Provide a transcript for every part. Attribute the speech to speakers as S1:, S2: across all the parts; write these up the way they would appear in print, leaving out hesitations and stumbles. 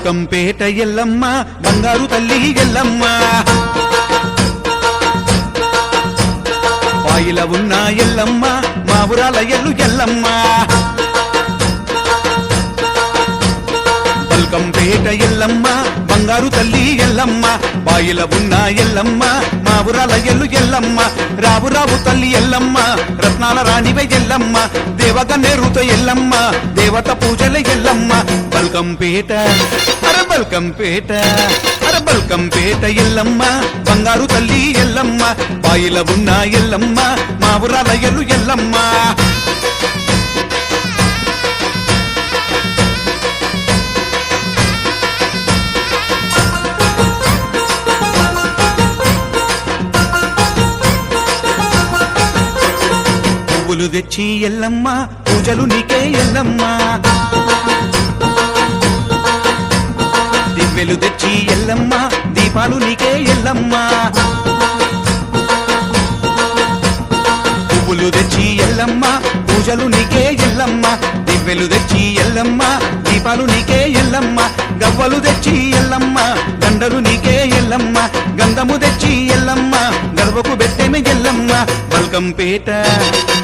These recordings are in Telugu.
S1: బల్కంపేట ఎల్లమ్మ బంగారు తల్లి ఎల్లమ్మ పాయిల ఉన్న ఎల్లమ్మ మా ఊరాల ఎల్లు ఎల్లమ్మ బల్కంపేట ఎల్లమ్మ బంగారు తల్లి ఎల్లమ్మ పాయిల ఉన్న ఎల్లమ్మ మా ఊరాల ఎల్లు ఎల్లమ్మ రావు రావు తల్లి ఎల్లమ్మ రత్నాల రాణివే ఎల్లమ్మ దేవగన్నేరుతో ఎల్లమ్మ దేవత పూజల ఎల్లమ్మ బల్కంపేట అర బల్కంపేట అర బల్కంపేట ఎల్లమ్మ బంగారు తల్లి ఎల్లమ్మ పాయిల ఉన్న ఎల్లమ్మ మా ఊరాల ఎల్లు ఎల్లమ్మ పువ్వులు తెచ్చి ఎల్లమ్మ పూజలు నీకే ఎల్లమ్మ దివ్వెలు తెచ్చి ఎల్లమ్మ దీపాలు నీకే ఎల్లమ్మ పువ్వులు తెచ్చి ఎల్లమ్మ పూజలు నీకే ఎల్లమ్మ దివ్వెలు తెచ్చి ఎల్లమ్మ దీపాలు నీకే ఎల్లమ్మ గవ్వలు తెచ్చి ఎల్లమ్మ దండలు నీకే ఎల్లమ్మ గంధము తెచ్చి ఎల్లమ్మ గర్వకు బెట్టెమె ఎల్లమ్మ బల్కంపేట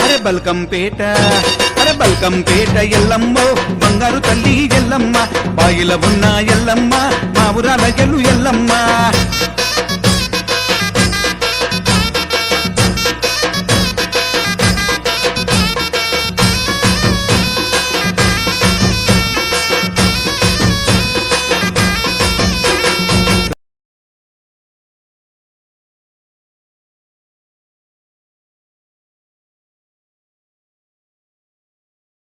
S1: అరే బల్కంపేట అరే బల్కంపేట ఎల్లమ్మో బంగారు తల్లి ఎల్లమ్మ పాయిల ఉన్న ఎల్లమ్మ మా ఊరాల ఎల్లు ఎల్లమ్మ